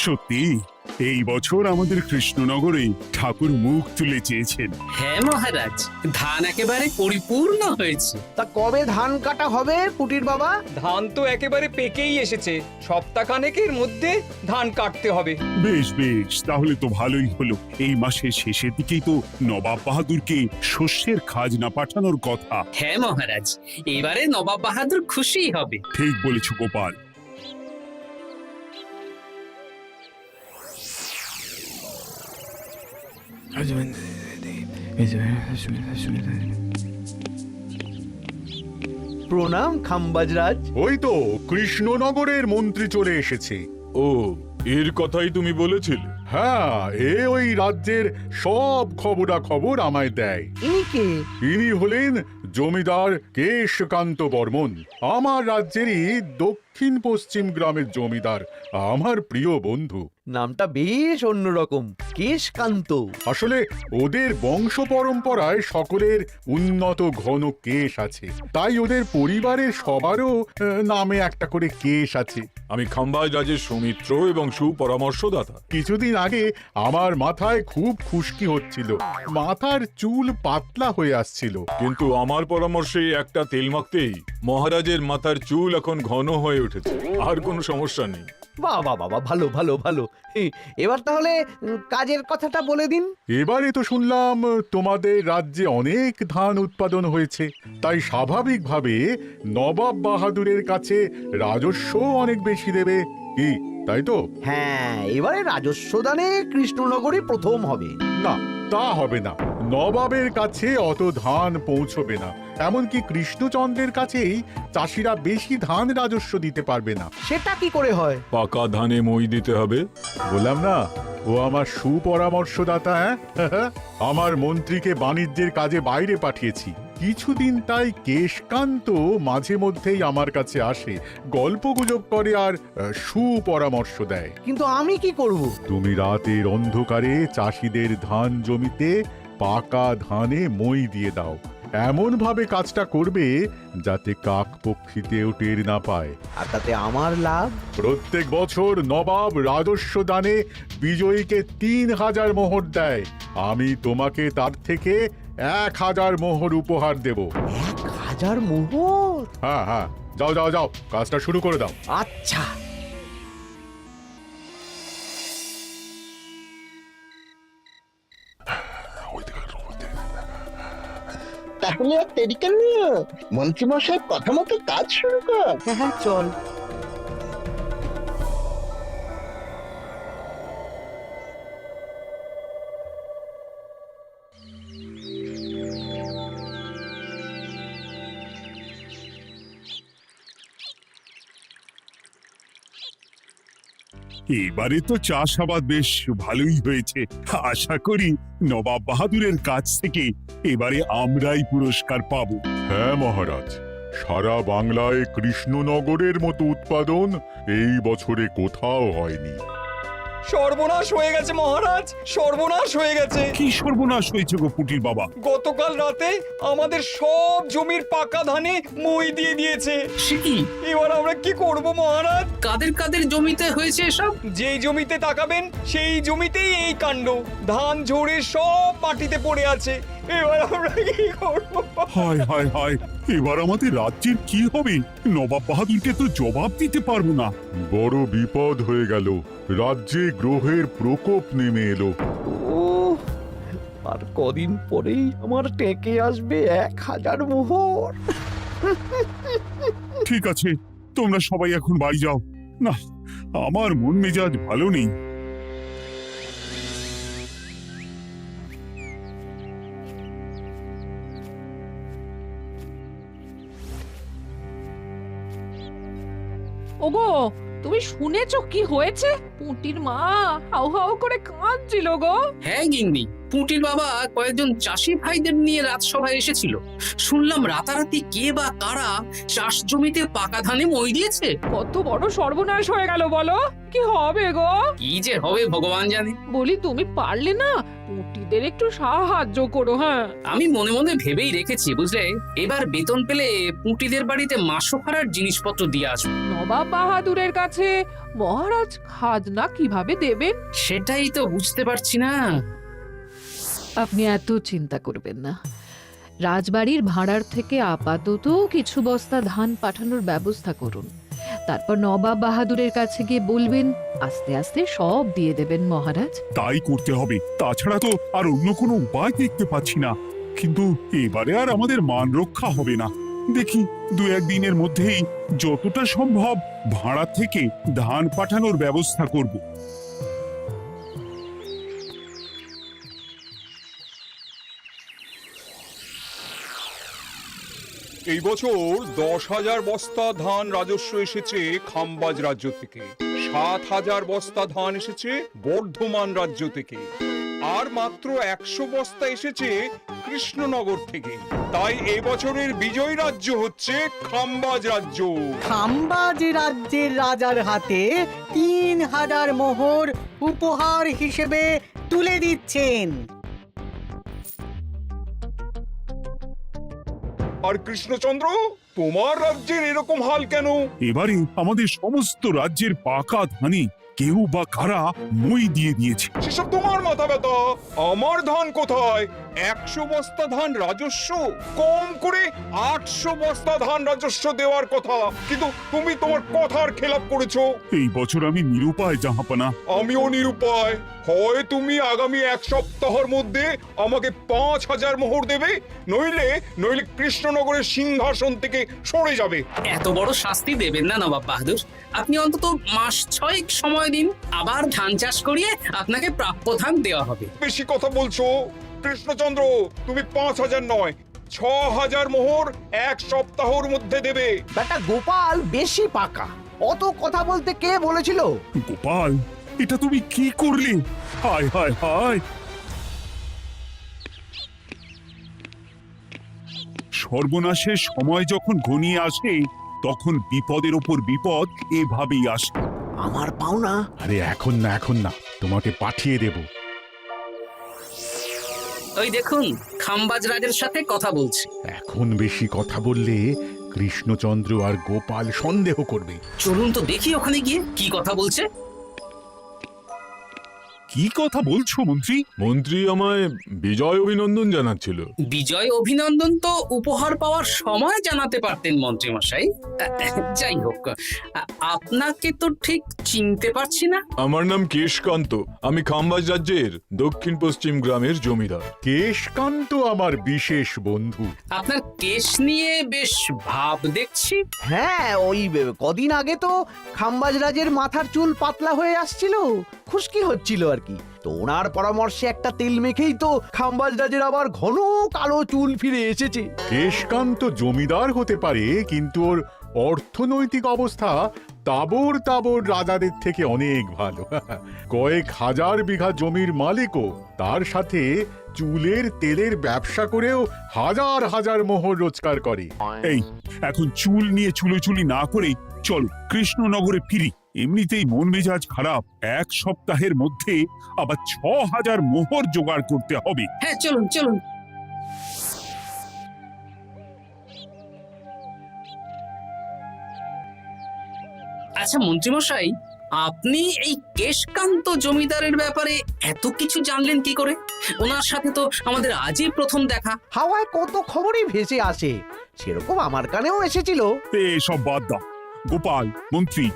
সত্যি এই বছর আমাদের কৃষ্ণনগরে ঠাকুর মুখ তুলে চেয়েছেন। হ্যাঁ মহারাজ, ধান একেবারে পরিপূর্ণ হয়েছে। তা কবে ধান কাটা হবে পুটির বাবা? ধান তো একেবারে পেকেই এসেছে, সপ্তাহখানেকের মধ্যে ধান কাটতে হবে। বেশ বেশ, তাহলে তো ভালোই হলো। এই মাসের শেষের দিকেই তো নবাব বাহাদুরকে শস্যের খাজনা পাঠানোর কথা। হ্যাঁ মহারাজ, এবারে নবাব বাহাদুর খুশি হবে। ঠিক বলেছ গোপাল। প্রণাম খাম্বাজরাজ। ওই তো কৃষ্ণনগরের মন্ত্রী চলে এসেছে। ও, এর কথাই তুমি বলেছিলে? হ্যাঁ, ওই রাজ্যের সব খবরাখবর আমায় দেয়। ইনি কে? ইনি হলেন জমিদার কেশকান্ত বর্মন, আমার রাজ্যেরই দক্ষিণ পশ্চিম গ্রামের জমিদার, আমার প্রিয় বন্ধু। নামটা বেশ অন্যরকম, কেশকান্ত। আসলে ওদের বংশ পরম্পরায় সকলের উন্নত ঘন কেশ আছে, তাই ওদের পরিবারের সবারও নামে একটা করে কেশ আছে। আমি খাম্বাজ রাজের সৌমিত্র এবং সুপরামর্শদাতা। কিছুদিন আগে আমার মাথায় খুব খুশকি হচ্ছিল, মাথার চুল পাতলা হয়ে আসছিল। কিন্তু আমার পরামর্শে একটা তেল মাখতেই মহারাজের মাথার চুল এখন ঘন হয়ে উঠেছে, আর কোনো সমস্যা নেই। বাবা বাবা, ভালো ভালো ভালো। এবার তাহলে কাজের কথাটা বলে দিন। এবারে তো শুনলাম তোমাদের রাজ্যে অনেক ধান উৎপাদন হয়েছে, তাই স্বাভাবিকভাবে নবাব বাহাদুরের কাছে রাজস্ব অনেক বেশি দেবে, কি তাই তো? হ্যাঁ, এবারে রাজস্ব দানে কৃষ্ণনগরে প্রথম হবে। না, তা হবে না। নবাবের কাছে অত ধান পৌঁছবে না, এমনকি কৃষ্ণচন্দ্রের কাছেই চাষিরা বেশি ধান রাজস্ব দিতে পারবে না। সেটা কি করে হয়? পাকা ধানে মই দিতে হবে। বললাম না, ও আমার সুপরামর্শদাতা। হ্যাঁ, আমার মন্ত্রীকে বাণিজ্যের কাজে বাইরে পাঠিয়েছি কিছুদিন, তাই কেশকান্ত মাঝে মধ্যেই আমার কাছে আসে, গল্পগুজব করে আর সুপরামর্শ দেয়। কিন্তু আমি কি করব? তুমি রাতের অন্ধকারে চাষিদের ধান জমিতে পাকা ধানে মই দিয়ে দাও, এমন ভাবে কাজটা করবে যাতে কাক পক্ষীতেও টের না পায়। আর তাতে আমার লাভ? প্রত্যেক বছর নবাব রাজস্ব দানে বিজয়ীকে 3000 মোহর দেয়, আমি তোমাকে তার থেকে 1000 মোহর উপহার দেব। 1000 মোহর? হ্যাঁ হ্যাঁ, যাও যাও যাও, কাজটা শুরু করে দাও। আচ্ছা। তাহলে আর দেরি কেন, মন্ত্রী মশাই কথা মতো কাজ শুরু কর। হ্যাঁ হ্যাঁ, চল। এবারে তো চাষাবাদ বেশ ভালোই হয়েছে। আশা করি নবাব বাহাদুরের কাছ থেকে এবারে আমরাই পুরস্কার পাবো। হ্যাঁ মহারাজ, সারা বাংলায় কৃষ্ণনগরের মতো উৎপাদন এই বছরে কোথাও হয়নি। সর্বনাশ হয়ে গেছে মহারাজ, সর্বনাশ হয়ে গেছে। কি সর্বনাশ হয়েছে গো পুটির বাবা? গতকাল রাতে আমাদের সব জমির পাকা ধানে মই দিয়ে দিয়েছে। সে কি? এবার আমরা কি করব মহারাজ? কাদের কাদের জমিতে হয়েছে এসব? যেই জমিতে তাকাবেন সেই জমিতেই এই কাণ্ড, ধান ঝরে সব মাটিতে পড়ে আছে। এবার আমরা কি করব? হায় হায় হায়, এবার আমাদের রাজ্যের কি হবে? নবাব বাহাদুরকে তো জবাব দিতে পারবো না। বড় বিপদ হয়ে গেল, রাজ্যে গ্রহের প্রকোপ নেমে এলো। ও, আর কদিন পরেই আমার টেকে আসবে 1000 মোহর। ঠিক আছে, তোমরা সবাই এখন বাড়ি যাও। না, আমার মন মেজাজ ভালো নেই। ওগো, তুমি শুনেছো কি হয়েছে? পুটির মা হাউ হাউ করে কাঁদছিল গো। হ্যাঁ গিন্নি, পুটির বাবা কয়েকজন চাষি ভাইদের নিয়ে রাজসভায় এসেছিল। শুনলাম রাতারাতি কে বা কারা চাষ জমিতে পাকা ধানে মই দিয়েছে। কত বড় সর্বনাশ হয়ে গেল বলো? কি হবে গো? কি যে হবে ভগবান জানে। বলি, তুমি পারলে না পুটির পুঁটিদের একটু সাহায্য করো। হ্যাঁ, আমি মনে মনে ভেবেই রেখেছি বুঝলে, এবার বেতন পেলে পুঁটিদের বাড়িতে মাসোহারার জিনিসপত্র দিয়ে আসবো। নবাব বাহাদুরের কাছে মহারাজ খাজনা কিভাবে দেবেন? সেটাই তো বুঝতে পারছি না। আপনি এত চিন্তা করবেন না। রাজবাড়ির ভাড়ার থেকে আপাতত কিছু বস্তা ধান পাঠানোর ব্যবস্থা করুন। তারপর নবাব বাহাদুরের কাছে গিয়ে বলবেন, আস্তে আস্তে সব দিয়ে দেবেন মহারাজ। তাই করতে হবে, তাছাড়া তো আর অন্য কোনো উপায় দেখতে পাচ্ছি না। কিন্তু এবারে আর আমাদের মান রক্ষা হবে না। দেখি 2-1 দিনের মধ্যেই যতটা সম্ভব ভাড়া থেকে ধান পাঠানোর ব্যবস্থা করব। এই বছর 10,000 বস্তা ধান রাজস্ব এসেছে খাম্বাজ রাজ্য থেকে, 7,000 বস্তা ধান এসেছে বর্ধমান রাজ্য থেকে, আর মাত্র 100 বস্তা এসেছে কৃষ্ণনগর থেকে। তাই এই বছরের বিজয় রাজ্য হচ্ছে খাম্বাজ রাজ্য। খাম্বাজ রাজ্যের রাজার হাতে 3,000 মোহর উপহার হিসেবে তুলে দিচ্ছেন। আর কৃষ্ণচন্দ্র, তোমার রাজ্যের এরকম হাল কেন? এবারে আমাদের সমস্ত রাজ্যের পাকা ধানে কেউ বা কারা মই দিয়ে দিয়েছে। সেসব তোমার মাথা ব্যথা। আমার ধান কোথায়? 100 বস্তা ধান রাজস্ব, কম করে 800 বস্তা ধান রাজস্ব দেওয়ার কথা, কিন্তু তুমি তোমার কথার খেলাপ করেছো। এই বছর আমি নিরুপায় জাহাপানা। আমিও নিরুপায়। হয় তুমি আগামী 1 সপ্তাহের মধ্যে আমাকে 5,000 মোহর দেবে, নইলে কৃষ্ণনগরের সিংহাসন থেকে সরে যাবে। এত বড় শাস্তি দেবেন না নবাব বাহাদুর। আপনি অন্তত মাস 6 সময় দিন, আবার ধান চাষ করিয়ে আপনাকে প্রাপ্য ধান দেওয়া হবে। বেশি কথা বলছো কৃষ্ণচন্দ্র। তুমি 5,000 নয়, 6,000 মোহর 1 সপ্তাহের মধ্যে দেবে। বেটা গোপাল বেশি পাকা, অত কথা বলতে কে বলেছিল? গোপাল, এটা তুমি কি করলে? হায় হায় হায়! সর্বনাশের সময় যখন ঘনিয়ে আসে, তখন বিপদের ওপর বিপদ এভাবেই আসে। আমার পাওনা। আরে এখন না, তোমাকে পাঠিয়ে দেব। ওই দেখুন, খাম্বাজ রাজের সাথে কথা বলছে। এখন বেশি কথা বললে কৃষ্ণচন্দ্র আর গোপাল সন্দেহ করবে। চলুন তো দেখি ওখানে গিয়ে কি কথা বলছে। কি কথা বলছো মন্ত্রী? মন্ত্রী আমায় বিজয় অভিনন্দন জানাচ্ছিল। বিজয় অভিনন্দন তো উপহার পাওয়ার সময় জানাতে পারতেন মন্ত্রী মশাই। যাই হোক, আপনাকে তো ঠিক চিনতে পারছি না। আমার নাম কেশকান্ত, আমি খাম্বাজ রাজ্যের দক্ষিণ পশ্চিম গ্রামের জমিদার। কেশকান্ত আমার বিশেষ বন্ধু। আপনার কেশ নিয়ে বেশ ভাব দেখছি। হ্যাঁ, ওই কদিন আগে তো খাম্বাজ রাজের মাথার চুল পাতলা হয়ে আসছিল, খুশকি হচ্ছিল আর কি। তো ওনার পরামর্শে একটা তেল মেখেই তো খাম্বাজ রাজের আবার ঘন কালো চুল ফিরে এসেছে। কেশকান্ত জমিদার হতে পারে, কিন্তু ওর অর্থনৈতিক অবস্থা তাবর রাজাদের থেকে অনেক ভালো। কয়েক হাজার বিঘা জমির মালিকও, তার সাথে চুলের তেলের ব্যবসা করেও হাজার হাজার মোহর রোজগার করে। এই, এখন চুল নিয়ে চুলোচুলি না করে চলো কৃষ্ণনগরে ফিরি। এমনিতেই মন মেজাজ খারাপ, 1 সপ্তাহের মধ্যে আবার 6,000 মোহর জোগাড় করতে হবে। হ্যাঁ, চলুন চলুন। আচ্ছা মন্ত্রীমশাই, আপনি এই কেশকান্ত জমিদারের ব্যাপারে এত কিছু জানলেন কি করে? ওনার সাথে তো আমাদের আজই প্রথম দেখা। হাওয়ায় কত খবরই ভেসে আসে, সেরকম আমার কানেও এসেছিল। সব বাদ দাও। গোপাল, মন্ত্রী,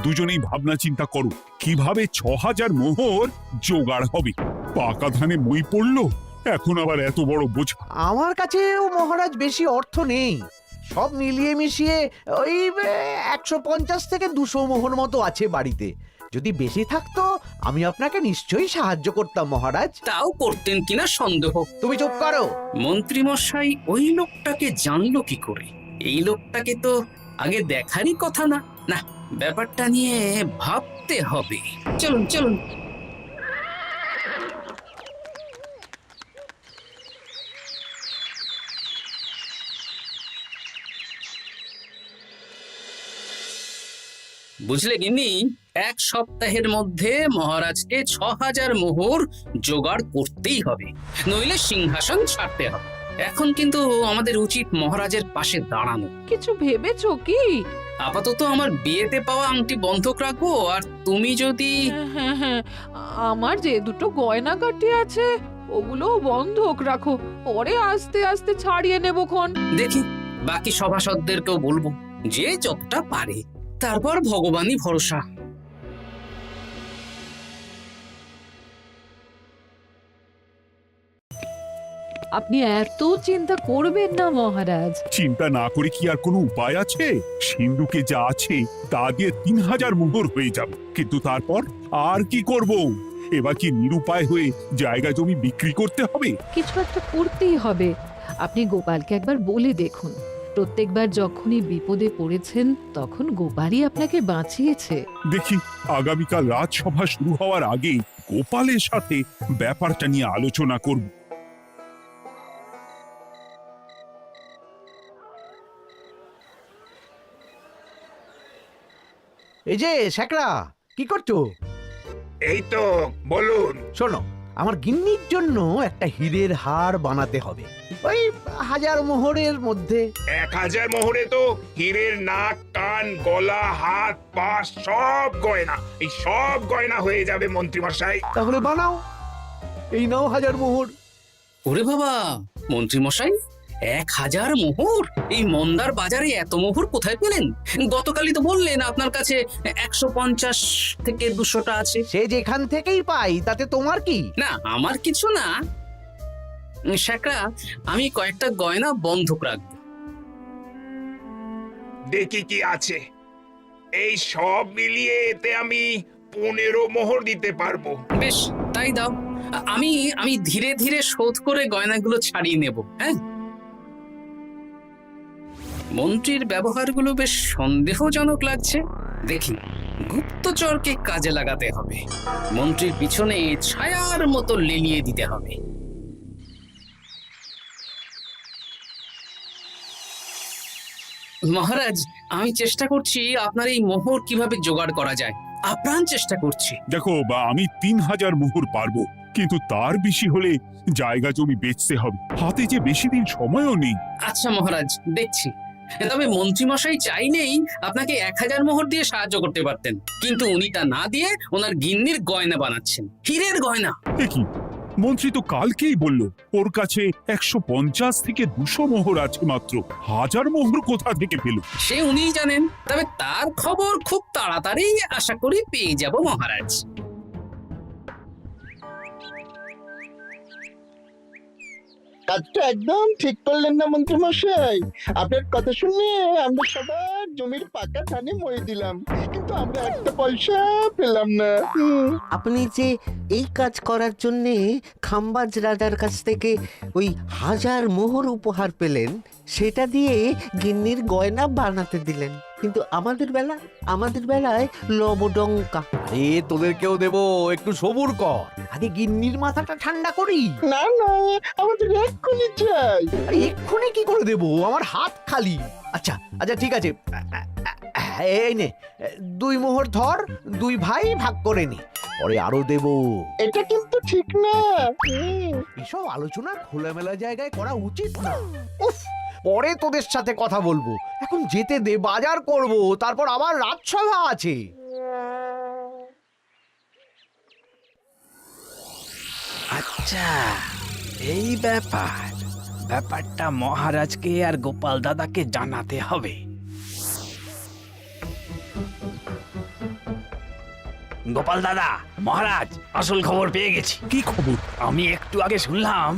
দুজনেই ভাবনা চিন্তা করো কিভাবে 6,000 মোহর জোগাড় হবে। পাকা ধানে মই পড়লো, এখন আবার এত বড় বোঝা। আমার কাছেও মহারাজ বেশি অর্থ নেই, সব মিলিয়ে মিশিয়ে ওই 150 থেকে 200 মোহর মতো আছে বাড়িতে। যদি বেশি থাকতো আমি আপনাকে নিশ্চয়ই সাহায্য করতাম মহারাজ। তাও করতেন কিনা সন্দেহ। তুমি চুপ করো। মন্ত্রীমশাই ওই লোকটাকে জানলো কি করে? এই লোকটাকে তো আগে দেখারই কথা না। না, ব্যাপারটা নিয়ে ভাবতে হবে। চলুন চলুন। বুঝলে গিন্নি, এক সপ্তাহের মধ্যে মহারাজকে ৬,০০০ মোহর জোগাড় করতেই হবে, নইলে সিংহাসন ছাড়তে হবে। এখন কিন্তু আমাদের উচিত মহারাজের পাশে দাঁড়ানো। কিছু ভেবেছো কি? আপাতত আমার বিয়েতে পাওয়া আংটি বন্ধক রাখবো, আর তুমি যদি হ্যাঁ হ্যাঁ, আমার যে দুটো গয়নাগাটি আছে ওগুলো বন্ধক রাখো, পরে আস্তে আস্তে ছাড়িয়ে নেবো খন। দেখি বাকি সভাসদদেরকেও বলবো, যে যতটা পারে, তারপর ভগবানই ভরসা। আপনি এত চিন্তা করবেন না মহারাজ। চিন্তা না করে কি আর কোনো উপায় আছে? সিন্ধুকে যা আছে তা দিয়ে ৩,০০০ মোহর হয়ে যাবে, কিন্তু তারপর আর কি করব? এবার কি নিরুপায় হয়ে জায়গা জমি বিক্রি করতে হবে? কিছু একটা করতেই হবে। আপনি গোপালকে একবার বলে দেখুন, প্রত্যেকবার যখনই বিপদে পড়েছেন তখন গোপালই আপনাকে বাঁচিয়েছে। দেখি আগামীকাল রাজসভা শুরু হওয়ার আগে গোপালের সাথে ব্যাপারটা নিয়ে আলোচনা করব। এই যে শ্যাকরা, কি করছো? এই তো, বলুন। শোনো, আমার গিন্নির জন্য একটা হীরের হার বানাতে হবে, ওই ১,০০০ মোহরের মধ্যে। ১,০০০ মোহরে তো হীরের নাক, কান, গলা, হাত, পা সব গয়না, এই সব গয়না হয়ে যাবে মন্ত্রীমশাই। তাহলে বানাও, এই নাও ১,০০০ মোহর। ওরে বাবা, মন্ত্রী মশাই, ১,০০০ মোহর! এই মন্দার বাজারে এত মোহর কোথায় পেলেন? গতকালই তো বললেন আপনার কাছে ১৫০ থেকে ২০০টা আছে। সে যেখান থেকেই পাই, তাতে তোমার কি? না, আমার কিছু না। শ্যাকরা, আমি কয়েকটা গয়না বন্ধক রাখবো। দেখি কি আছে। এই সব মিলিয়ে এতে আমি ১৫ মোহর দিতে পারবো। বেশ, তাই দাও। আমি ধীরে ধীরে শোধ করে গয়নাগুলো ছাড়িয়ে নেব। হ্যাঁ, মন্ত্রীর ব্যবহারগুলো বেশ সন্দেহজনক লাগছে। দেখি, গুপ্তচরকে কাজে লাগাতে হবে, মন্ত্রীর পিছনে ছায়ার মতো লেলিয়ে দিতে হবে। মহারাজ, আমি চেষ্টা করছি আপনার এই মোহর কিভাবে জোগাড় করা যায়, আপ্রাণ চেষ্টা করছি। দেখো, আমি ৩,০০০ মোহর পারবো, কিন্তু তার বেশি হলে জায়গা জমি বেচতে হবে, হাতে যে বেশি দিন সময়ও নেই। আচ্ছা মহারাজ, দেখছি। তবে মন্ত্রীমশাই চাইলেই আপনাকে ১,০০০ মোহর দিয়ে সাহায্য করতে পারতেন, কিন্তু উনি তা না দিয়ে ওনার গিন্নির গয়না বানাচ্ছেন, হীরের গয়না। দেখি, মন্ত্রী তো কালকেই বলল ওর কাছে ১৫০ থেকে ২০০ মোহর আছে মাত্র। ১,০০০ মোহর কোথা থেকে পেল? সে উনিই জানেন, তবে তার খবর খুব তাড়াতাড়ি আশা করি পেয়ে যাব মহারাজ। কাজটা একদম ঠিক করলেন না মন্ত্রীমশাই। আপনার কথা শুনে আমরা সবার জমির পাকা ধানে মই দিলাম, কিন্তু আমরা একটা পয়সা পেলাম না। আপনি যে এই কাজ করার জন্য খাম্বাজ রাজার কাছ থেকে ওই ১,০০০ মোহর উপহার পেলেন, সেটা দিয়ে গিন্নির গয়না বানাতে দিলেন, কিন্তু আমাদের বেলায় লবডঙ্কা। এ তোদেরকেও দেবো, একটু সবুর কর, আগে গিন্নির মাথাটা ঠান্ডা করি। না না, আমাদের এক্ষুনি চাই। আরে এক্ষুনি কি করে দেবো, আমার হাত খালি। আচ্ছা আচ্ছা, ঠিক আছে, এই নে ২ মোহর ধর, ২ ভাই ভাগ করে নে, পরে আরো দেবো। এটা কিন্তু ঠিক না। এসব আলোচনা খোলামেলা জায়গায় করা উচিত না। উফ, পরে তোদের সাথে কথা বলবো, এখন যেতে দে, বাজার করব, তারপর আবার রাজসভা আছে। আচ্ছা, এই ব্যাপারটা মহারাজকে আর গোপাল দাদাকে জানাতে হবে। গোপাল দাদা, মহারাজ আসল খবর পেয়ে গেছি। কি খবর? আমি একটু আগে শুনলাম।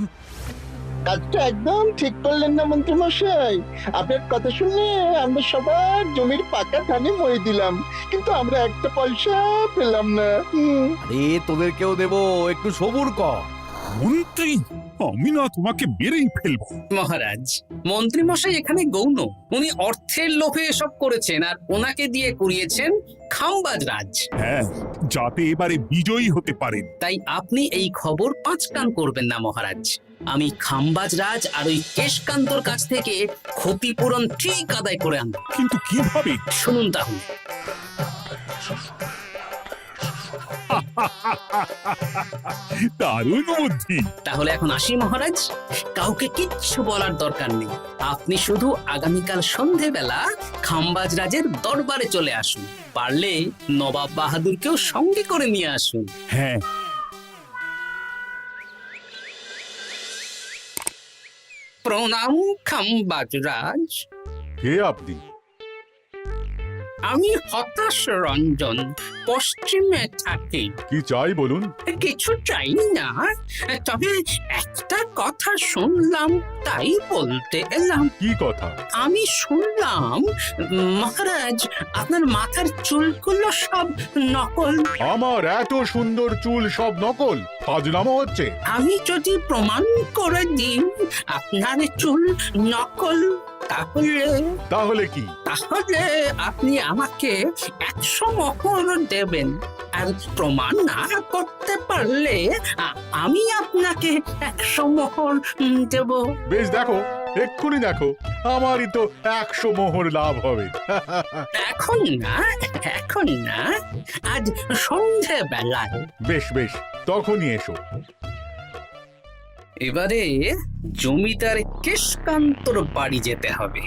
কাজটা একদম ঠিক করলেন না মন্ত্রীমশাই। আপনার কথা শুনে আমরা সবার জমির পাকা ধানে মই দিলাম, কিন্তু আমরা একটা পয়সা পেলাম না। আরে তোদেরকেও দেবো, একটু সবুর কর। মন্ত্রী, আমি না তোমাকে মেরেই ফেলবো। মহারাজ, মন্ত্রী মশাই এখানে গৌণ, উনি অর্থের লোভে এসব করেছেন, আর ওনাকে দিয়ে করিয়েছেন খাম্বাজ রাজ। হ্যাঁ, যাতে এবারে বিজয়ী হতে পারেন। তাই আপনি এই খবর ৫ কান করবেন না মহারাজ। আমি খাম্বাজ রাজ আর ওই কেশকান্তর কাছ থেকে ক্ষতিপূরণ ঠিক আদায় করে আনব। কিন্তু কিভাবে? শুনুন তাহলে। দারুণ বুদ্ধি। তাহলে এখন আসি মহারাজ, কাউকে কিচ্ছু বলার দরকার নেই। আপনি শুধু আগামীকাল সন্ধেবেলা খাম্বাজ রাজের দরবারে চলে আসুন, পারলে নবাব বাহাদুরকেও সঙ্গে করে নিয়ে আসুন। হ্যাঁ, প্রণাম খাম্বাজ রাজ। কে আপনি? আমি হতাশ রঞ্জন, পশ্চিমে থাকি। কি চাই বলুন? কিছু চাই না, তবে একটা কথা শুনলাম তাই বলতে এলাম। কি কথা? আমি শুনলাম মহারাজ আপনার মাথার চুলগুলো সব নকল। আমার এত সুন্দর চুল সব নকল? ফাজলামো হচ্ছে। আমি যদি প্রমাণ করে দিই আপনার চুল নকল, তাহলে কি? তাহলে আপনি আমাকে 100 মোহর দেবেন, আর প্রমাণ না করতে পারলে আমি আপনাকে 100 মোহর দেব। বেশ, দেখো, এক্ষুনি দেখো, আমারই তো 100 মোহর লাভ হবে। এখন না, এখন না, আজ সন্ধে বেলায়। বেশ বেশ, তখনই এসো। এবারে জমিদার কেশকান্তর বাড়ি যেতে হবে।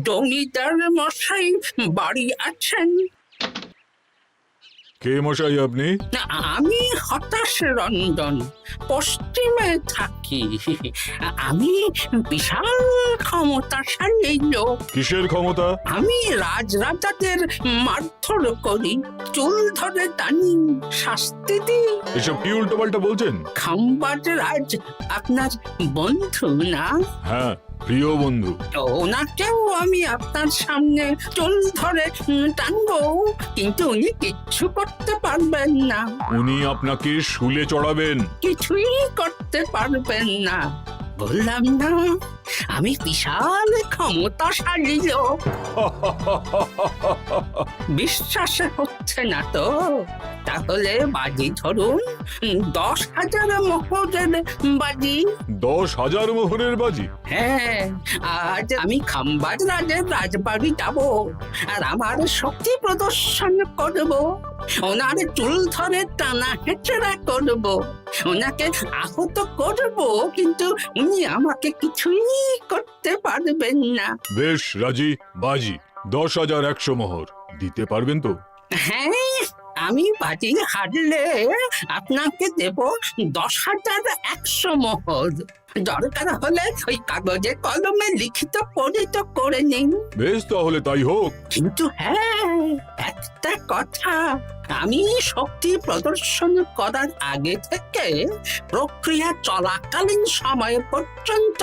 জমিদার মশাই বাড়ি আছেন? কে মশাই আপনি? আমি হতাশ রঞ্জন, পশ্চিমে থাকি। আমি বিশাল ক্ষমতাশালী লোক। কিসের ক্ষমতা? আমি রাজরাজাদের মারধর করি, চুল ধরে টানি, শাস্তি দিই। এসব কি উল্টোপাল্টা বলছেন? খাম্বাজ রাজ আপনার বন্ধু না? হ্যাঁ, প্রিয় বন্ধু। ওনাকেও আমি আপনার সামনে চুল ধরে টানবো, কিন্তু উনি কিচ্ছু করতে পারবেন না। উনি আপনাকে শুলে চড়াবেন। কিছুই করতে পারবেন না, বললাম না আমি বিশাল ক্ষমতাশালী লোক। বিশ্বাস হচ্ছে না তো? তাহলে বাজি ধরুন, 10,000 মোহরের বাজি। 10,000 মোহরের বাজি? হ্যাঁ, আজ আমি খাম্বাজ রাজের রাজবাড়ি যাব, আর আমার শক্তি প্রদর্শন করব। ওনার চুল ধরে টানা হেঁচড়া করব, ওনাকে আহত করব, কিন্তু উনি আমাকে কিছুই করতে পারবেন না। বেশ রাজি, বাজি 10,100 মোহর দিতে পারবেন তো? হ্যাঁ, আমি বাজি হারলে আপনাকে দেব 10,100 মোহর। দরকার হলে ওই কাগজে কলমে লিখিত পরিত করে নিন। বেশ, তাহলে তাই হোক। কিন্তু হ্যাঁ, একটা কথা, আমি শক্তি প্রদর্শন করার আগে থেকে প্রক্রিয়া চলাকালীন সময় পর্যন্ত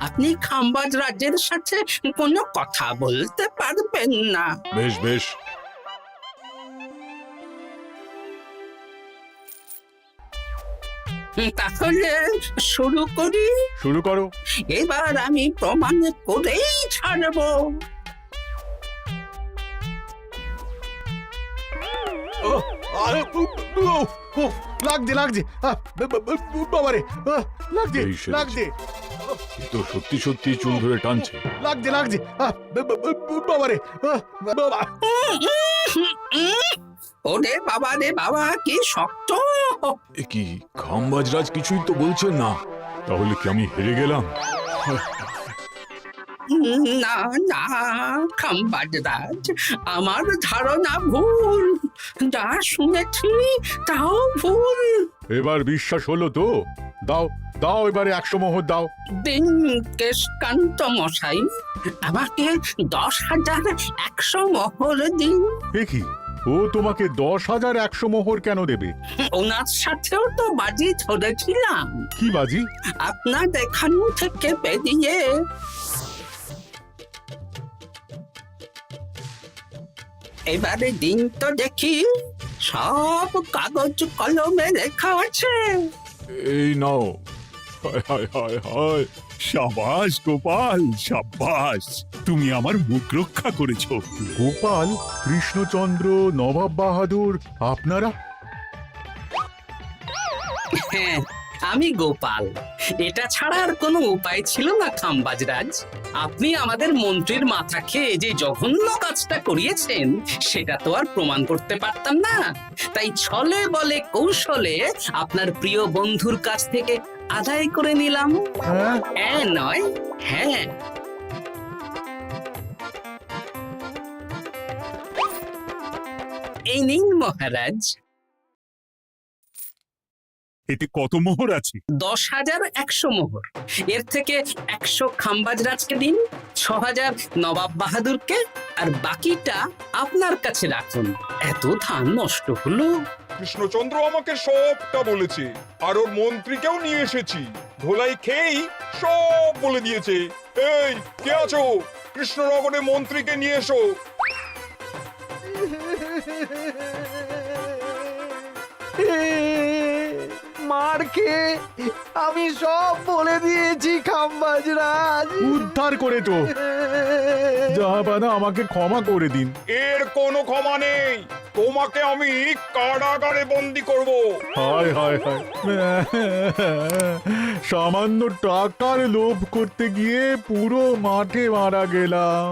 আপনি খাম্বাজ রাজের সাথে কোনো কথা বলতে পারবেন না। বেশ বেশ। তাহলে শুরু করি। শুরু করো। এবার আমি প্রমাণ করেই ছাড়বো। আরে লাগছে লাগছে, বাবারে, লাগছে এই সেরেছে। লাগছে এ তো সত্যি সত্যি চুল ধরে টানছে। লাগছে লাগছে, বাবারে, বাবা। ওরে বাবা রে বাবা, কি শক্ত! এ কি, খাম্বাজ রাজ কিছুই তো বলছেন না? তাহলে কি আমি হেরে গেলাম? না না খাম্বাজ রাজ, আমার ধারণা ভুল, যা শুনেছি তাও ভুল। এবার বিশ্বাস হলো তো? দাও দাও, এবারে 100 মোহর দাও। দিন কেশকান্ত মশাই, আমাকে 10,100 মোহর দিন। এ কি, ও তোমাকে 10,100 মোহর কেন দেবে? ওনার সাথেও তো বাজি ধরেছিলাম। কি বাজি? আপনার এখান থেকে বেরিয়ে এবারে দিন তো দেখি, সব কাগজ কলমে লেখা আছে। এই নাও। হায় হায় হায় হায়। সাবাস গোপাল, সাবাস, তুমি আমার মুখ রক্ষা করেছো। গোপাল, কৃষ্ণচন্দ্র, নবাব বাহাদুর, আপনারা? হ্যাঁ, আমি গোপাল। এটা ছাড়া আর কোনো উপায় ছিল না খাম্বাজরাজ। আপনি আমাদের মন্ত্রীর মাথা খেয়ে যে জঘন্য কাজটা করিয়েছেন সেটা তো আর প্রমাণ করতে পারতাম না, তাই ছলে বলে কৌশলে আপনার প্রিয় বন্ধুর কাছ থেকে আদায় করে নিলাম। হ্যাঁ নয়, হ্যাঁ। এই নিন মহারাজ। এতে কত মোহর আছে? 10,100 মোহর। এর থেকে 100 খাম্বাজরাজকে দিন, 6,000 নবাব বাহাদুরকে, আর বাকিটা আপনার কাছে রাখুন। এত ধান নষ্ট হলো। কৃষ্ণচন্দ্র আমাকে সবটা বলেছে, আর ওর মন্ত্রীকেও নিয়ে এসেছি। ধোলাই খেয়েই সব বলে দিয়েছে। এই কে আছো? কৃষ্ণনগরে মন্ত্রীকে নিয়ে এসো। মার খেয়ে আমি সব বলে দিয়েছি খাম্বাজরাজ। উদ্ধার করে তো জাহাপানা, আমাকে ক্ষমা করে দিন। এর কোনো ক্ষমা নেই, তোমাকে আমি কারাগারে বন্দি করব। হায় হায় হায়, সামান্য টাকার লোভ করতে গিয়ে পুরো মাঠে মারা গেলাম।